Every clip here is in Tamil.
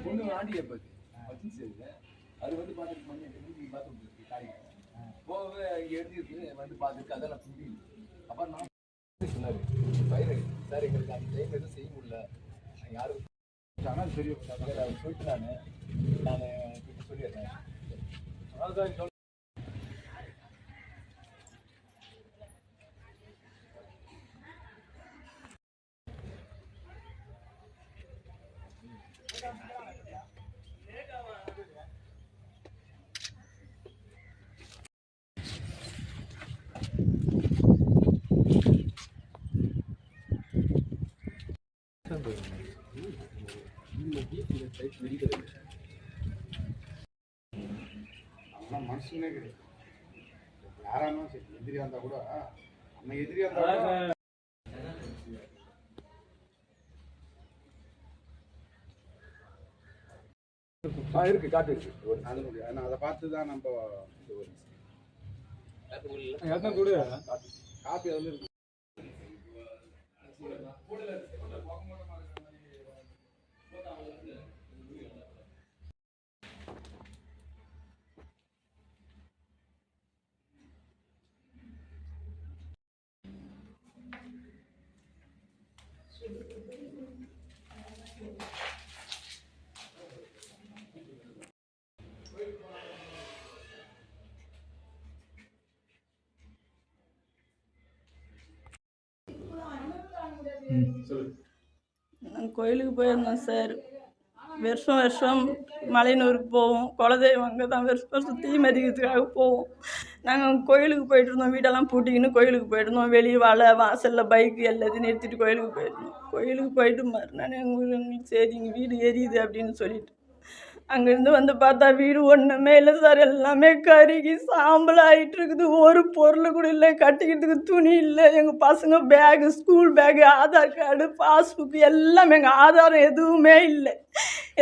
பொண்ணு ஆண்டிய பத்தி அது வந்து பார்த்துட்டு போகவே எழுதிருக்கு வந்து பார்த்துட்டு அதெல்லாம் புரியல. அப்புறம் நான் சொன்னாரு சார் எங்களுக்கு அந்த டைம் எதுவும் செய்ய முடியல யாரும் ஆனால் தெரியும் சொல்லிட்டு நான் சொல்லிடுறேன். அதான் அவங்களாம் மனுஷனே கிடையாது. யாராலும் சரி எதிரியா இருந்தா கூட நம்ம எதிரியா இருந்தா இருக்கு காட்டு இருக்கு. அதை பார்த்து தான் நம்ம காப்பி அதில் இருக்கு. நாங்கள் கோயிலுக்கு போயிருந்தோம் சார். வருஷம் வருஷம் மலையனூருக்கு போவோம். குலதெய்வம் அங்கே தான் வருஷம் வருஷம் தீ மிதிக்கிறதுக்காக போவோம். நாங்கள் கோயிலுக்கு போயிட்டு இருந்தோம். வீடெல்லாம் பூட்டிக்கின்னு கோயிலுக்கு போயிருந்தோம். வெளியே வாசலில் பைக்கு எல்லாத்தையும் நிறுத்திட்டு கோயிலுக்கு போயிருந்தோம். கோயிலுக்கு போயிட்டு மறுநாள் எங்களுக்கு சரி இங்கே வீடு எரியுது அப்படின்னு சொல்லிட்டு அங்கேருந்து வந்து பார்த்தா வீடு ஒன்றுமே இல்லை சார். எல்லாமே கருகி சாம்பல் ஆகிட்டு இருக்குது. ஒரு பொருள் கூட இல்லை. கட்டிக்கிறதுக்கு துணி இல்லை. எங்கள் பசங்க bag, school bag, Aadhaar card, passbook எல்லாமே, எங்கள் ஆதாரம் எதுவுமே இல்லை.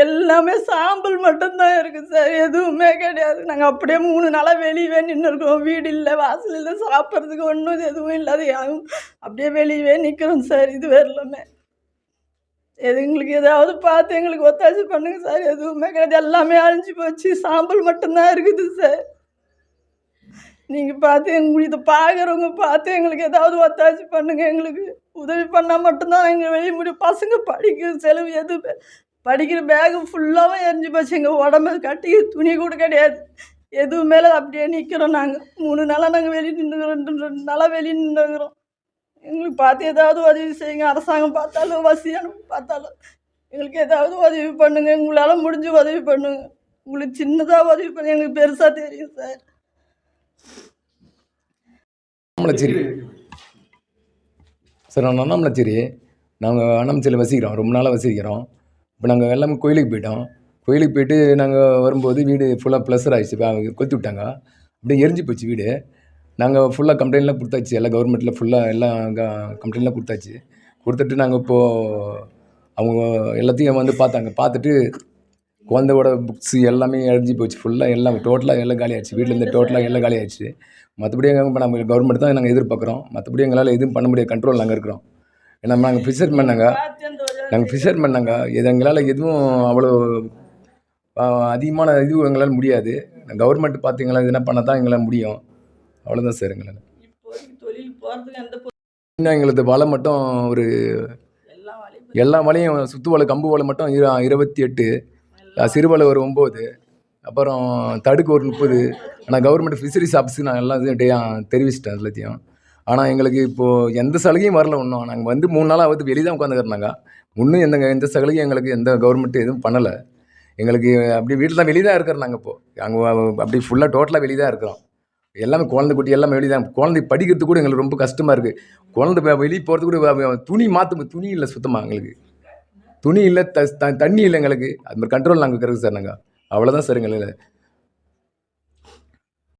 எல்லாமே சாம்பல் மட்டும்தான் இருக்குது சார். எதுவுமே கிடையாது. நாங்கள் அப்படியே 3 நாளாக வெளியவே நின்று இருக்கோம். வீடு இல்லை, வாசல் இல்லை, சாப்பிட்றதுக்கு ஒன்றும் எதுவும் இல்லாத அப்படியே வெளியவே நிற்கிறோம் சார். இது வரலாமே எங்களுக்கு ஏதாவது பார்த்து எங்களுக்கு ஒத்தாசி பண்ணுங்க சார். எதுவுமே கிடையாது. எல்லாமே அழிஞ்சு போச்சு. சாம்பல் மட்டும்தான் இருக்குது சார். நீங்கள் பார்த்து எங்களுக்கு இதை பார்க்குறவங்க பார்த்து எங்களுக்கு ஏதாவது ஒத்தாசி பண்ணுங்க. எங்களுக்கு உதவி பண்ணால் மட்டும்தான் எங்கள் வெளியே முடியும். பசங்க படிக்கிற செலவு எதுவுமே, படிக்கிற பேகு ஃபுல்லாகவும் எரிஞ்சு போச்சு. எங்கள் உடம்பு கட்டிக்கிற துணி கூட கிடையாது. எதுவுமே அப்படியே நிற்கிறோம். நாங்கள் 3 நாளாக நாங்கள் வெளியே நின்றுக்கிறோம். 2 நாளாக வெளியே நின்றுக்கிறோம். எங்களுக்கு பார்த்து ஏதாவது உதவி செய்யுங்க. அரசாங்கம் பார்த்தாலும் வசதியான பார்த்தாலும் எங்களுக்கு ஏதாவது உதவி பண்ணுங்க. உங்களால் முடிஞ்சு உதவி பண்ணுங்க. உங்களுக்கு சின்னதாக உதவி பண்ணி எங்களுக்கு பெருசாக தெரியும் சார். அண்ணாமலைச்சேரி சார். நான் அண்ணாமலைச்சேரி. நாங்கள் அண்ணாமலைச்சேரியில் வசிக்கிறோம். ரொம்ப நாளாக வசிக்கிறோம். இப்போ நாங்கள் எல்லாமே கோயிலுக்கு போயிட்டோம். கோயிலுக்கு போயிட்டு நாங்கள் வரும்போது வீடு ஃபுல்லாக ப்ளஸர் ஆகிடுச்சு. கொளுத்தி விட்டாங்க. அப்படியே எரிஞ்சு போச்சு வீடு. நாங்கள் ஃபுல்லாக கம்ப்ளைண்ட்லாம் கொடுத்தாச்சு. எல்லாம் கவர்மெண்ட்டில் ஃபுல்லாக எல்லாம் கம்ப்ளைண்ட்லாம் கொடுத்தாச்சு. கொடுத்துட்டு நாங்கள் இப்போது அவங்க எல்லாத்தையும் வந்து பார்த்துட்டு குழந்தையோட புக்ஸு எல்லாமே அழிஞ்சு போச்சு. ஃபுல்லாக எல்லாம் டோட்டலாக எல்லாம் காலி ஆகிடுச்சு. வீட்டிலேருந்து டோட்டலாக எல்லாம் காலி ஆகிடுச்சு. மற்றபடி இப்போ நம்ம கவர்மெண்ட் தான் நாங்கள் எதிர்பார்க்குறோம். மற்றபடி எங்களால் எதுவும் பண்ண முடியாது. கண்ட்ரோல் நாங்கள் இருக்கிறோம். ஏன்னா நாங்கள் ஃபிஷர்மேன். இது எங்களால் எதுவும் அவ்வளோ அதிகமான இது எங்களால் முடியாது. கவர்மெண்ட் பார்த்து எங்களால் என்ன பண்ண தான் எங்களால் முடியும். அவ்வளோதான் சார். எங்களால் இன்னும் எங்களுக்கு வலை மட்டும் ஒரு எல்லா வலையும் சுற்று வலை, கம்பு வலை மட்டும் 28, சிறுவலை ஒரு 9, அப்புறம் தடுக்கு ஒரு 30. ஆனால் கவர்மெண்ட் ஃபிஷரிஸ் ஆஃபீஸுக்கு நான் எல்லாத்தையும் தெரிவிச்சிட்டேன் எல்லாத்தையும். ஆனால் எங்களுக்கு இப்போது எந்த சலுகையும் வரல. ஒன்றும் நாங்கள் வந்து 3 நாளாக வந்து வெளியே தான் உட்காந்துக்கிறோம். இன்னும் எந்த சலுகையும் எங்களுக்கு எந்த கவர்மெண்ட்டு எதுவும் பண்ணலை. எங்களுக்கு அப்படி வீட்டில் தான் வெளியே தான் இருக்கிறோம். நாங்கள் இப்போது அங்கே அப்படி ஃபுல்லாக டோட்டலாக வெளியே தான் இருக்கிறோம். எல்லாமே குழந்தை குட்டி எல்லாமே வெளியே தான். குழந்தை படிக்கிறது கூட எங்களுக்கு ரொம்ப கஷ்டமாக இருக்குது. குழந்தை வெளியே போகிறது கூட துணி மாற்ற துணி இல்லை சுத்தமாக எங்களுக்கு. துணி இல்லை, தண்ணி இல்லை எங்களுக்கு. அது மாதிரி கண்ட்ரோல் நாங்கள் இருக்கிறது சார். நாங்கள் அவ்வளோதான் சார் எங்களுக்கு.